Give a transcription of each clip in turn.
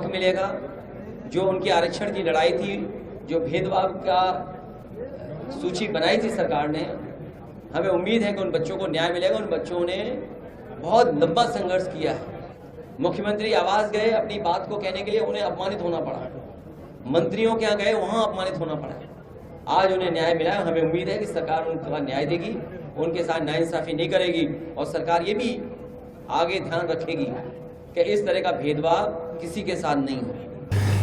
हक मिलेगा। जो उनकी आरक्षण की लड़ाई थी, जो भेदभाव का सूची बनाई थी सरकार ने, हमें उम्मीद है कि उन बच्चों को न्याय मिलेगा। उन बच्चों ने बहुत लंबा संघर्ष किया है। मुख्यमंत्री आवास गए, अपनी बात को कहने के लिए उन्हें अपमानित होना पड़ा। मंत्रियों के यहाँ गए, वहां अपमानित होना पड़ा। आज उन्हें न्याय मिला है। हमें उम्मीद है कि सरकार उनका न्याय देगी, उनके साथ नाइंसाफी नहीं करेगी, और सरकार ये भी आगे ध्यान रखेगी कि इस तरह का भेदभाव किसी के साथ नहीं हो।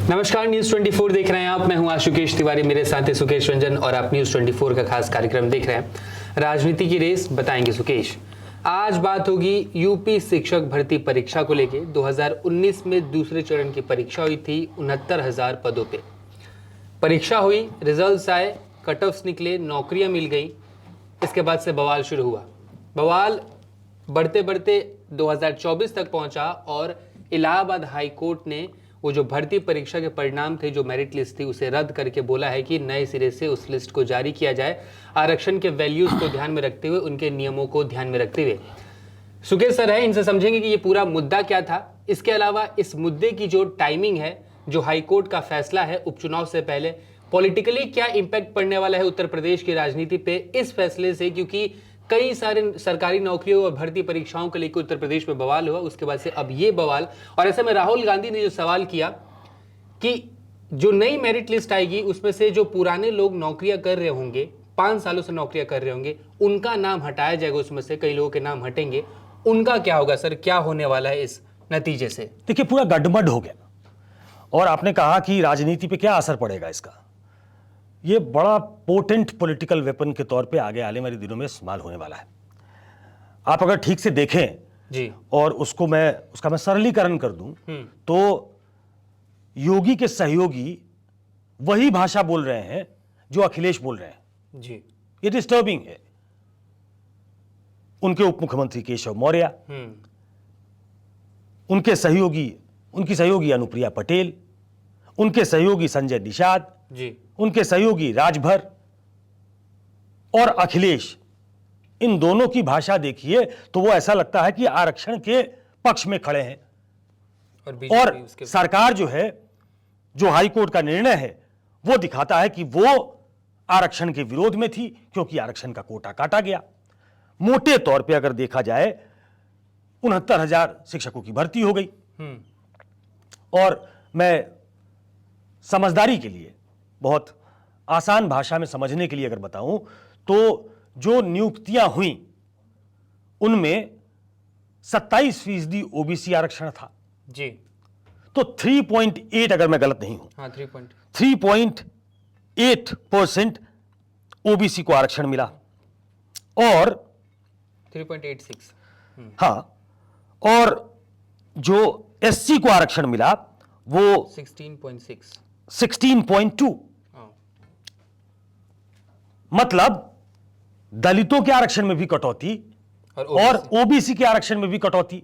नमस्कार, न्यूज 24 देख रहे हैं आप। मैं हूं आशुकेश तिवारी, मेरे साथ है सुकेश रंजन, और आप न्यूज 24 का खास कार्यक्रम देख रहे हैं राजनीति की रेस, बताएंगे सुकेश। आज बात होगी यूपी शिक्षक भर्ती परीक्षा को लेके। 2019 में दूसरे चरण की परीक्षा हुई थी 69,000 पदों पे। परीक्षा हुई, रिजल्ट्स आए, कट ऑफ्स निकले, नौकरियां मिल गई। इसके बाद से बवाल शुरू हुआ। बवाल बढ़ते बढ़ते 2024 तक पहुंचा और इलाहाबाद हाई कोर्ट ने वो जो भर्ती परीक्षा के परिणाम थे, जो मेरिट लिस्ट थी, उसे रद्द करके बोला है कि नए सिरे से उस लिस्ट को जारी किया जाए, आरक्षण के वैल्यूज को ध्यान में रखते हुए, उनके नियमों को ध्यान में रखते हुए। सुकेश सर है, इनसे समझेंगे कि ये पूरा मुद्दा क्या था। इसके अलावा इस मुद्दे की जो टाइमिंग है, जो हाईकोर्ट का फैसला है उपचुनाव से पहले, पॉलिटिकली क्या इंपैक्ट पड़ने वाला है उत्तर प्रदेश की राजनीति पे इस फैसले से, क्योंकि कई सारे सरकारी नौकरियों और भर्ती परीक्षाओं को लेकर उत्तर प्रदेश में बवाल हुआ। उसके बाद से अब ये बवाल, और ऐसे में राहुल गांधी ने जो सवाल किया कि जो नई मेरिट लिस्ट आएगी उसमें से जो पुराने लोग नौकरियां कर रहे होंगे, 5 सालों से नौकरियां कर रहे होंगे, उनका नाम हटाया जाएगा। उसमें से कई लोगों के नाम हटेंगे। उनका क्या होगा सर, क्या होने वाला है इस नतीजे से? देखिए, पूरा गड्ढमड हो गया। और आपने कहा कि राजनीति पे क्या असर पड़ेगा इसका। ये बड़ा पोटेंट पॉलिटिकल वेपन के तौर पे आगे आने वाले दिनों में इस्तेमाल होने वाला है। आप अगर ठीक से देखें जी, और उसका मैं सरलीकरण कर दूं तो योगी के सहयोगी वही भाषा बोल रहे हैं जो अखिलेश बोल रहे हैं जी। ये डिस्टर्बिंग है। उनके उप मुख्यमंत्री केशव मौर्य, उनकी सहयोगी अनुप्रिया पटेल, उनके सहयोगी संजय निषाद जी, उनके सहयोगी राजभर और अखिलेश, इन दोनों की भाषा देखिए तो वो ऐसा लगता है कि आरक्षण के पक्ष में खड़े हैं। और सरकार जो है, जो हाई कोर्ट का निर्णय है, वो दिखाता है कि वो आरक्षण के विरोध में थी, क्योंकि आरक्षण का कोटा काटा गया। मोटे तौर पे अगर देखा जाए 69,000 शिक्षकों की भर्ती हो गई। और मैं समझदारी के लिए, बहुत आसान भाषा में समझने के लिए अगर बताऊं तो जो नियुक्तियां हुई उनमें 27% ओबीसी आरक्षण था जी। तो 3.8, अगर मैं गलत नहीं हूं, हाँ, 3.8% ओबीसी को आरक्षण मिला। और 3.86, हाँ, और जो एससी को आरक्षण मिला वो 16.2। मतलब दलितों के आरक्षण में भी कटौती और ओबीसी के आरक्षण में भी कटौती।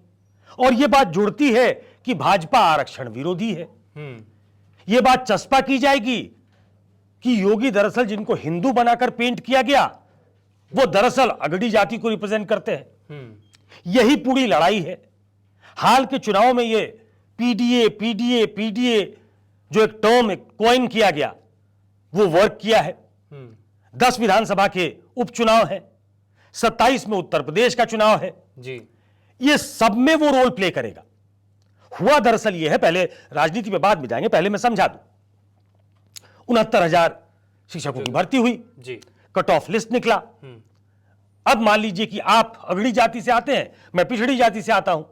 और यह बात जुड़ती है कि भाजपा आरक्षण विरोधी है। यह बात चस्पा की जाएगी कि योगी दरअसल जिनको हिंदू बनाकर पेंट किया गया, वो दरअसल अगड़ी जाति को रिप्रेजेंट करते हैं। यही पूरी लड़ाई है। हाल के चुनाव में ये पीडीए जो एक टर्म, एक कॉइन किया गया, वो वर्क किया है। 10 विधानसभा के उपचुनाव है, 27 में उत्तर प्रदेश का चुनाव है जी। ये सब में वो रोल प्ले करेगा। हुआ दरअसल ये है, पहले राजनीति पे बाद में जाएंगे, पहले मैं समझा दूं। 69,000 शिक्षकों की भर्ती हुई जी। कट ऑफ लिस्ट निकला। अब मान लीजिए कि आप अगड़ी जाति से आते हैं, मैं पिछड़ी जाति से आता हूं।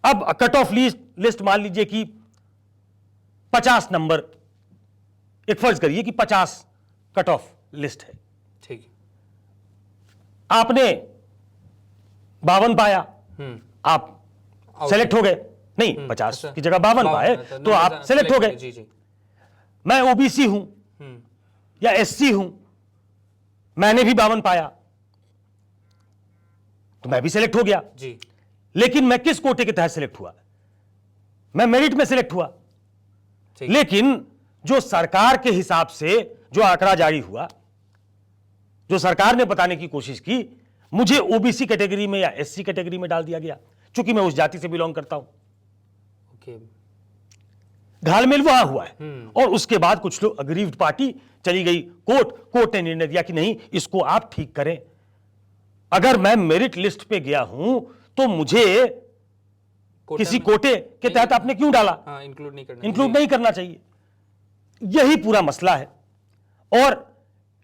अब कट ऑफ लिस्ट मान लीजिए कि 50 नंबर, एक फर्ज करिए कि 50 कट ऑफ लिस्ट है। ठीक। आपने 52 पाया, आप सेलेक्ट हो गए। नहीं, 50 की जगह 52 पाए तो आप सेलेक्ट हो गए। जी जी। मैं ओबीसी हूं या एससी हूं, मैंने भी 52 पाया तो मैं भी सेलेक्ट हो गया जी। लेकिन मैं किस कोटे के तहत सेलेक्ट हुआ? मैं मेरिट में सेलेक्ट हुआ। लेकिन जो सरकार के हिसाब से जो आंकड़ा जारी हुआ, जो सरकार ने बताने की कोशिश की, मुझे ओबीसी कैटेगरी में या एससी कैटेगरी में डाल दिया गया, क्योंकि मैं उस जाति से बिलोंग करता हूं। ओके। घालमेल वहां हुआ है। और उसके बाद कुछ लोग अग्रीव्ड पार्टी चली गई कोर्ट ने निर्णय दिया कि नहीं, इसको आप ठीक करें। अगर मैं मेरिट लिस्ट पे गया हूं तो मुझे किसी कोटे के तहत आपने क्यों डाला, इंक्लूड नहीं करना चाहिए। यही पूरा मसला है। और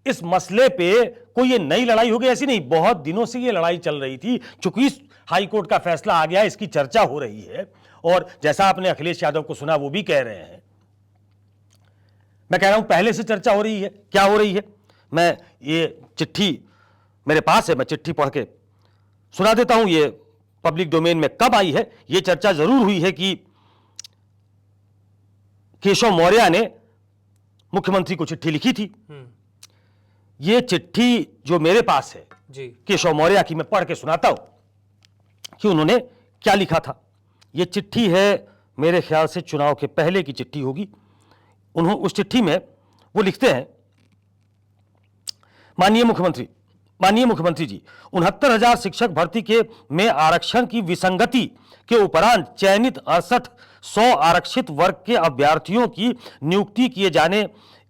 इस मसले पे कोई ये नई लड़ाई हो गई ऐसी नहीं, बहुत दिनों से ये लड़ाई चल रही थी। चूंकि हाई कोर्ट का फैसला आ गया, इसकी चर्चा हो रही है। और जैसा आपने अखिलेश यादव को सुना, वो भी कह रहे हैं, मैं कह रहा हूं पहले से चर्चा हो रही है। क्या हो रही है, मैं ये चिट्ठी मेरे पास है, मैं चिट्ठी पढ़ के सुना देता हूं। ये पब्लिक डोमेन में कब आई है, ये चर्चा जरूर हुई है कि केशव मौर्य ने मुख्यमंत्री को चिट्ठी लिखी थी। ये चिट्ठी जो मेरे पास है जी, केशव मौर्य की, मैं पढ़ के सुनाता हूं कि उन्होंने क्या लिखा था। ये चिट्ठी है, मेरे ख्याल से चुनाव के पहले की चिट्ठी होगी। उन्होंने उस चिट्ठी में वो लिखते हैं, माननीय मुख्यमंत्री जी, 69,000 शिक्षक भर्ती के में आरक्षण की विसंगति के उपरांत चयनित 6800 आरक्षित वर्ग के अभ्यर्थियों की नियुक्ति किए जाने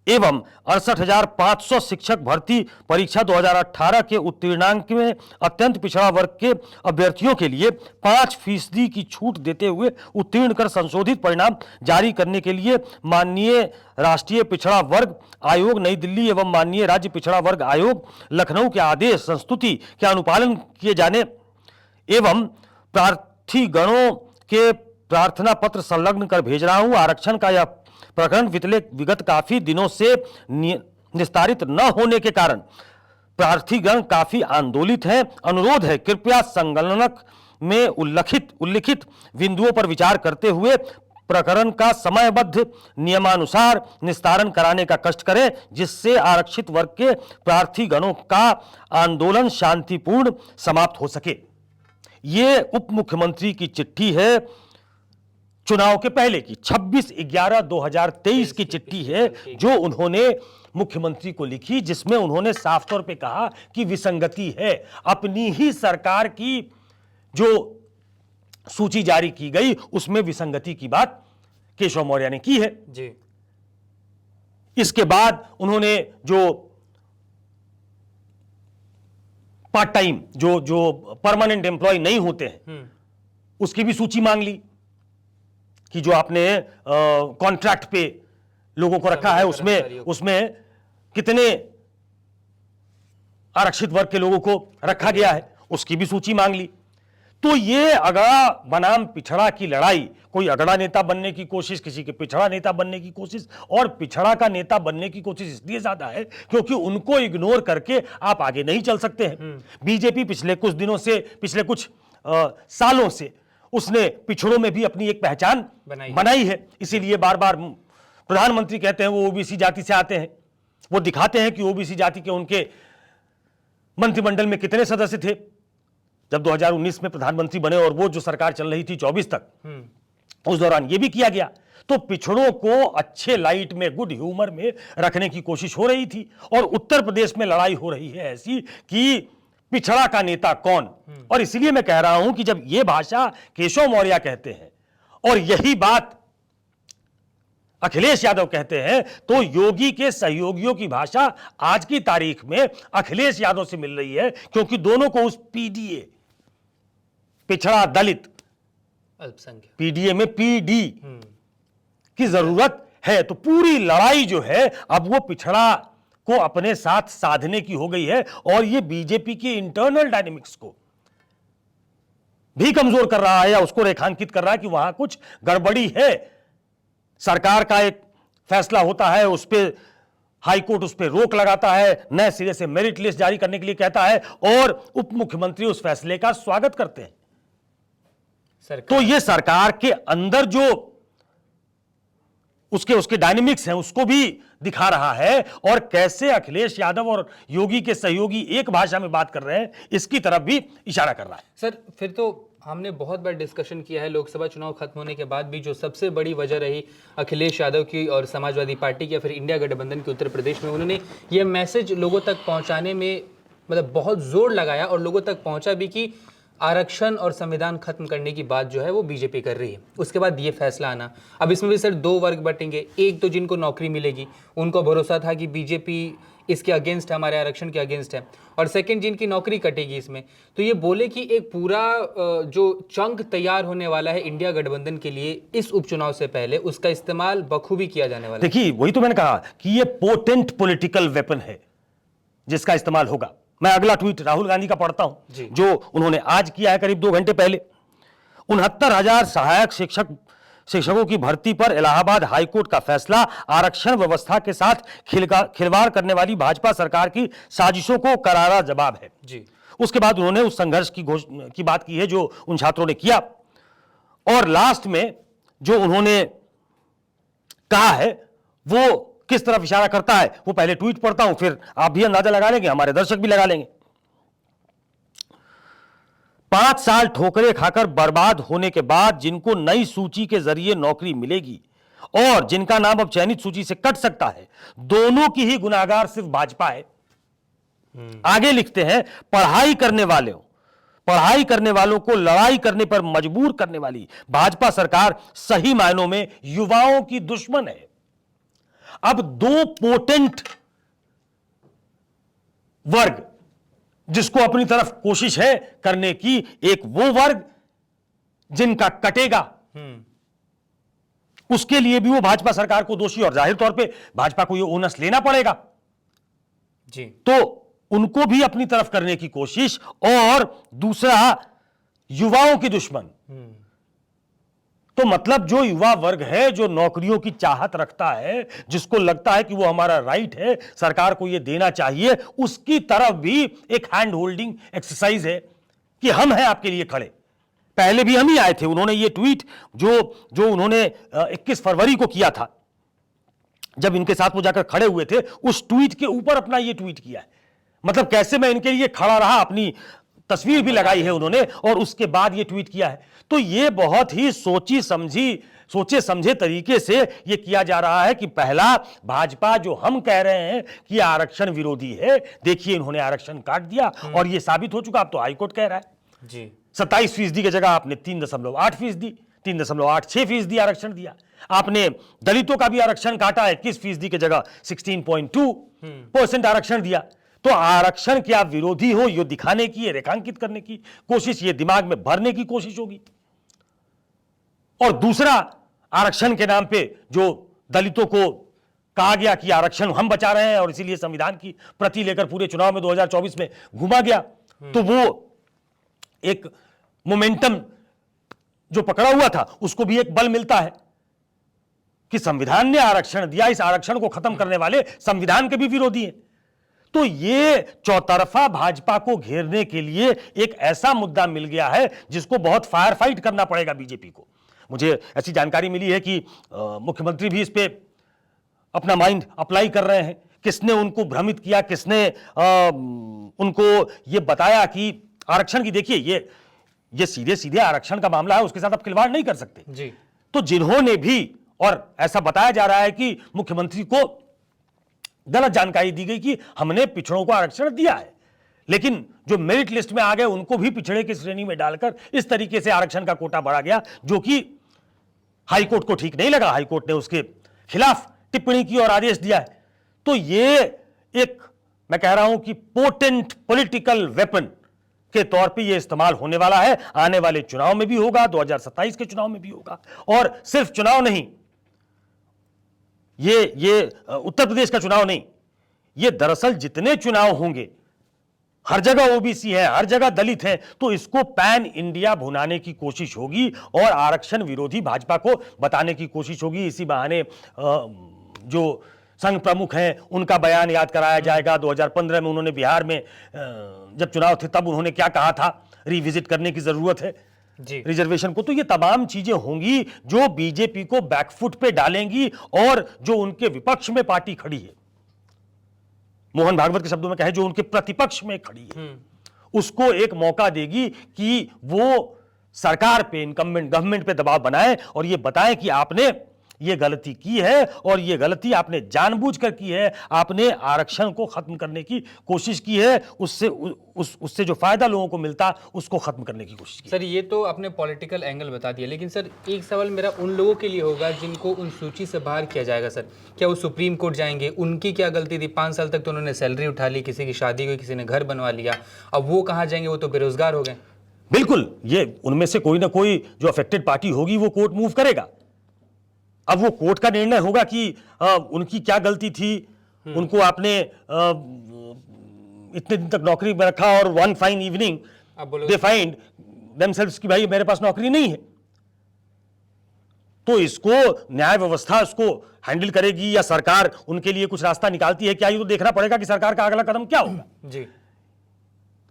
एवं 68,500 शिक्षक भर्ती परीक्षा 2018 के उत्तीर्णांक में अत्यंत पिछड़ा वर्ग के अभ्यर्थियों के लिए 5% की छूट देते हुए उत्तीर्ण कर संशोधित परिणाम जारी करने के लिए माननीय राष्ट्रीय पिछड़ा वर्ग आयोग नई दिल्ली एवं माननीय राज्य पिछड़ा वर्ग आयोग लखनऊ के आदेश संस्तुति के अनुपालन किए जाने एवं प्रार्थीगणों के प्रार्थना पत्र संलग्न कर भेज रहा हूं। आरक्षण का यह प्रकरण विगत काफी दिनों से निस्तारित न होने के कारण प्रार्थीगण काफी आंदोलित हैं। अनुरोध है, कृपया संगणक में उल्लिखित बिंदुओं पर विचार करते हुए प्रकरण का समयबद्ध नियमानुसार निस्तारण कराने का कष्ट करें, जिससे आरक्षित वर्ग के प्रार्थीगणों का आंदोलन शांतिपूर्ण समाप्त हो सके। ये उप मुख्यमंत्री की चिट्ठी है, चुनाव के पहले की 26/11/2023 की चिट्ठी है, जो उन्होंने मुख्यमंत्री को लिखी, जिसमें उन्होंने साफ तौर पे कहा कि विसंगति है। अपनी ही सरकार की जो सूची जारी की गई उसमें विसंगति की बात केशव मौर्य ने की है जी। इसके बाद उन्होंने जो पार्ट टाइम जो परमानेंट एम्प्लॉय नहीं होते हैं उसकी भी सूची मांग ली कि जो आपने कॉन्ट्रैक्ट पे लोगों को रखा है उसमें कितने आरक्षित वर्ग के लोगों को रखा गया है, उसकी भी सूची मांग ली। तो ये अगड़ा बनाम पिछड़ा की लड़ाई, कोई अगड़ा नेता बनने की कोशिश, किसी के पिछड़ा नेता बनने की कोशिश, और पिछड़ा का नेता बनने की कोशिश इसलिए ज्यादा है क्योंकि उनको इग्नोर करके आप आगे नहीं चल सकते हैं। बीजेपी पिछले कुछ सालों से उसने पिछड़ों में भी अपनी एक पहचान बनाई है। इसीलिए बार बार प्रधानमंत्री कहते हैं वो ओबीसी जाति से आते हैं, वो दिखाते हैं कि ओबीसी जाति के उनके मंत्रिमंडल में कितने सदस्य थे जब 2019 में प्रधानमंत्री बने, और वो जो सरकार चल रही थी 24 तक, उस दौरान ये भी किया गया। तो पिछड़ों को अच्छे लाइट में, गुड ह्यूमर में रखने की कोशिश हो रही थी। और उत्तर प्रदेश में लड़ाई हो रही है ऐसी कि पिछड़ा का नेता कौन। और इसलिए मैं कह रहा हूं कि जब यह भाषा केशव मौर्य कहते हैं और यही बात अखिलेश यादव कहते हैं, तो योगी के सहयोगियों की भाषा आज की तारीख में अखिलेश यादव से मिल रही है, क्योंकि दोनों को उस पीडीए, पिछड़ा दलित अल्पसंख्यक, पीडीए में पीडी की जरूरत है। तो पूरी लड़ाई जो है अब वो पिछड़ा को अपने साथ साधने की हो गई है, और ये बीजेपी की इंटरनल डायनेमिक्स को भी कमजोर कर रहा है या उसको रेखांकित कर रहा है कि वहां कुछ गड़बड़ी है। सरकार का एक फैसला होता है, उस पर हाई कोर्ट उस पर रोक लगाता है, नए सिरे से मेरिट लिस्ट जारी करने के लिए कहता है, और उप मुख्यमंत्री उस फैसले का स्वागत करते हैं। तो ये सरकार के अंदर जो उसके डायनेमिक्स हैं उसको भी दिखा रहा है, और कैसे अखिलेश यादव और योगी के सहयोगी एक भाषा में बात कर रहे हैं इसकी तरफ भी इशारा कर रहा है। सर, फिर तो हमने बहुत बार डिस्कशन किया है, लोकसभा चुनाव खत्म होने के बाद भी जो सबसे बड़ी वजह रही अखिलेश यादव की और समाजवादी पार्टी की या फिर इंडिया गठबंधन की उत्तर प्रदेश में, उन्होंने ये मैसेज लोगों तक पहुंचाने में मतलब बहुत जोर लगाया, और लोगों तक पहुंचा भी कि आरक्षण और संविधान खत्म करने की बात जो है वो बीजेपी कर रही है, उसके बाद ये फैसला आना, अब इसमें भी सर दो वर्ग बटेंगे। एक तो जिनको नौकरी मिलेगी, उनको भरोसा था कि बीजेपी इसके अगेंस्ट है, हमारे आरक्षण के अगेंस्ट है, और सेकंड जिनकी नौकरी कटेगी इसमें, तो ये बोले कि एक पूरा जो चंक तैयार होने वाला है इंडिया गठबंधन के लिए इस उपचुनाव से पहले, उसका इस्तेमाल बखूबी किया जाने वाला है। देखिए, वही तो मैंने कहा कि ये पोटेंट पॉलिटिकल वेपन है जिसका इस्तेमाल होगा। मैं अगला ट्वीट राहुल गांधी का पढ़ता हूं जो उन्होंने आज किया है करीब 2 घंटे पहले। 69,000 सहायक शिक्षकों की भर्ती पर इलाहाबाद हाईकोर्ट का फैसला आरक्षण व्यवस्था के साथ खिलवाड़ करने वाली भाजपा सरकार की साजिशों को करारा जवाब है जी। उसके बाद उन्होंने उस संघर्ष की बात की है जो उन छात्रों ने किया, और लास्ट में जो उन्होंने कहा है वो किस तरफ इशारा करता है वो पहले ट्वीट पढ़ता हूं, फिर आप भी अंदाजा लगा लेंगे, हमारे दर्शक भी लगा लेंगे। 5 साल ठोकरें खाकर बर्बाद होने के बाद जिनको नई सूची के जरिए नौकरी मिलेगी और जिनका नाम अब चयनित सूची से कट सकता है, दोनों की ही गुनाहगार सिर्फ भाजपा है। आगे लिखते हैं, पढ़ाई करने वालों को लड़ाई करने पर मजबूर करने वाली भाजपा सरकार सही मायनों में युवाओं की दुश्मन है। अब 2 पोटेंट वर्ग जिसको अपनी तरफ कोशिश है करने की, एक वो वर्ग जिनका कटेगा, उसके लिए भी वो भाजपा सरकार को दोषी, और जाहिर तौर पे भाजपा को ये ओनस लेना पड़ेगा जी। तो उनको भी अपनी तरफ करने की कोशिश, और दूसरा युवाओं की दुश्मन। तो मतलब जो युवा वर्ग है, जो नौकरियों की चाहत रखता है, जिसको लगता है कि वो हमारा राइट है, सरकार को ये देना चाहिए, उसकी तरफ भी एक हैंड होल्डिंग एक्सरसाइज है कि हम हैं आपके लिए खड़े। पहले भी हम ही आए थे। उन्होंने ये ट्वीट जो उन्होंने 21 फरवरी को किया था, जब इनके साथ वो जाकर खड़े हुए थे, उस ट्वीट के ऊपर अपना ये ट्वीट किया है। मतलब कैसे मैं इनके लिए खड़ा रहा, अपनी तस्वीर भी लगाई है उन्होंने, और उसके बाद ये ट्वीट किया है। तो ये बहुत ही सोचे समझे तरीके से ये किया जा रहा है कि पहला, भाजपा जो हम कह रहे हैं कि आरक्षण विरोधी है, देखिए इन्होंने आरक्षण काट दिया और ये साबित हो चुका। अब तो हाईकोर्ट कह रहा है जी 27% की जगह आपने 3.8%, 3.86% आरक्षण दिया। आपने दलितों का भी आरक्षण काटा, 21% की जगह 16.2% आरक्षण दिया। तो आरक्षण क्या विरोधी हो, ये दिखाने की, ये रेखांकित करने की कोशिश, ये दिमाग में भरने की कोशिश होगी। और दूसरा, आरक्षण के नाम पे जो दलितों को कहा गया कि आरक्षण हम बचा रहे हैं और इसीलिए संविधान की प्रति लेकर पूरे चुनाव में 2024 में घुमा गया, तो वो एक मोमेंटम जो पकड़ा हुआ था उसको भी एक बल मिलता है कि संविधान ने आरक्षण दिया, इस आरक्षण को खत्म करने वाले संविधान के भी विरोधी हैं। तो ये चौतरफा भाजपा को घेरने के लिए एक ऐसा मुद्दा मिल गया है जिसको बहुत फायर फाइट करना पड़ेगा बीजेपी को। मुझे ऐसी जानकारी मिली है कि मुख्यमंत्री भी इस पे अपना माइंड अप्लाई कर रहे हैं। किसने उनको भ्रमित किया, किसने उनको ये बताया कि आरक्षण की, देखिए ये सीधे सीधे आरक्षण का मामला है, उसके साथ आप खिलवाड़ नहीं कर सकते जी। तो जिन्होंने भी, और ऐसा बताया जा रहा है कि मुख्यमंत्री को गलत जानकारी दी गई कि हमने पिछड़ों को आरक्षण दिया है, लेकिन जो मेरिट लिस्ट में आ गए उनको भी पिछड़े की श्रेणी में डालकर इस तरीके से आरक्षण का कोटा बढ़ा गया, जो कि हाईकोर्ट को ठीक नहीं लगा। हाईकोर्ट ने उसके खिलाफ टिप्पणी की और आदेश दिया है। तो ये एक, मैं कह रहा हूं कि पोटेंट पॉलिटिकल वेपन के तौर पे ये इस्तेमाल होने वाला है। आने वाले चुनाव में भी होगा, 2027 के चुनाव में भी होगा। और सिर्फ चुनाव नहीं, ये उत्तर प्रदेश का चुनाव नहीं, ये दरअसल जितने चुनाव होंगे, हर जगह ओबीसी है, हर जगह दलित है, तो इसको पैन इंडिया भुनाने की कोशिश होगी और आरक्षण विरोधी भाजपा को बताने की कोशिश होगी। इसी बहाने जो संघ प्रमुख हैं उनका बयान याद कराया जाएगा। 2015 में उन्होंने बिहार में जब चुनाव थे तब उन्होंने क्या कहा था, रिविजिट करने की जरूरत है जी रिजर्वेशन को। तो ये तमाम चीजें होंगी जो बीजेपी को बैकफुट पे डालेंगी और जो उनके विपक्ष में पार्टी खड़ी है, मोहन भागवत के शब्दों में कहे जो उनके प्रतिपक्ष में खड़ी है, उसको एक मौका देगी कि वो सरकार पे, इनकम्बेंट गवर्नमेंट पे दबाव बनाए और ये बताएं कि आपने ये गलती की है और ये गलती आपने जानबूझकर की है। आपने आरक्षण को खत्म करने की कोशिश की है, उससे जो फायदा लोगों को मिलता उसको खत्म करने की कोशिश की। सर ये तो आपने पॉलिटिकल एंगल बता दिया, लेकिन सर एक सवाल मेरा उन लोगों के लिए होगा जिनको उन सूची से बाहर किया जाएगा। सर क्या वो सुप्रीम कोर्ट जाएंगे? उनकी क्या गलती थी? 5 साल तक तो उन्होंने सैलरी उठा ली, किसी की शादी हुई, किसी ने घर बनवा लिया, अब वो कहाँ जाएंगे? वो तो बेरोजगार हो गए। बिल्कुल, ये उनमें से कोई ना कोई जो अफेक्टेड पार्टी होगी वो कोर्ट मूव करेगा। अब वो कोर्ट का निर्णय होगा कि उनकी क्या गलती थी, उनको आपने इतने दिन तक नौकरी में रखा और one fine evening they find themselves कि भाई मेरे पास नौकरी नहीं है। तो इसको न्याय व्यवस्था उसको हैंडल करेगी या सरकार उनके लिए कुछ रास्ता निकालती है क्या, ये तो देखना पड़ेगा कि सरकार का अगला कदम क्या होगा जी।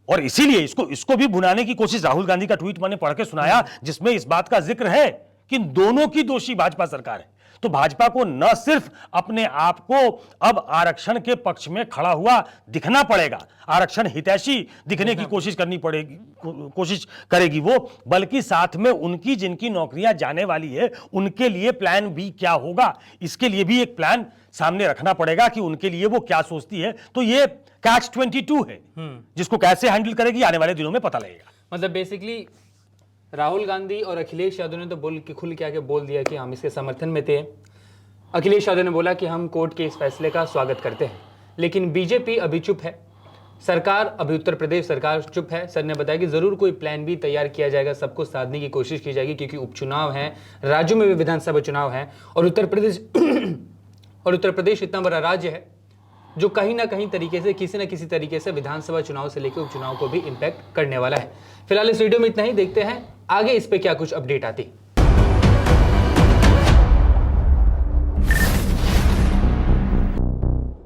और इसीलिए इसको भी भुनाने की कोशिश, राहुल गांधी का ट्वीट मैंने पढ़ के सुनाया जिसमें इस बात का जिक्र है कि दोनों की दोषी भाजपा सरकार है। तो भाजपा को न सिर्फ अपने आप को अब आरक्षण के पक्ष में खड़ा हुआ दिखना पड़ेगा, आरक्षण हितैषी दिखने की कोशिश करेगी वो, बल्कि साथ में उनकी जिनकी नौकरियां जाने वाली है उनके लिए प्लान बी क्या होगा, इसके लिए भी एक प्लान सामने रखना पड़ेगा कि उनके लिए वो क्या सोचती है। तो ये कैच 22 है जिसको कैसे हैंडल करेगी आने वाले दिनों में पता लगेगा। मतलब बेसिकली राहुल गांधी और अखिलेश यादव ने तो खुल के आके बोल दिया कि हम इसके समर्थन में थे। अखिलेश यादव ने बोला कि हम कोर्ट के इस फैसले का स्वागत करते हैं, लेकिन बीजेपी अभी चुप है। सरकार अभी उत्तर प्रदेश सरकार चुप है। सर ने बताया कि जरूर कोई प्लान बी तैयार किया जाएगा, सबको साधने की कोशिश की जाएगी, क्योंकि उपचुनाव है, राज्यों में भी विधानसभा चुनाव है और उत्तर प्रदेश इतना बड़ा राज्य है जो कहीं ना कहीं तरीके से, किसी न किसी तरीके से विधानसभा चुनाव से लेकर उपचुनाव को भी इंपैक्ट करने वाला है। फिलहाल इस वीडियो में इतना ही, देखते हैं आगे इस पे क्या कुछ अपडेट आती।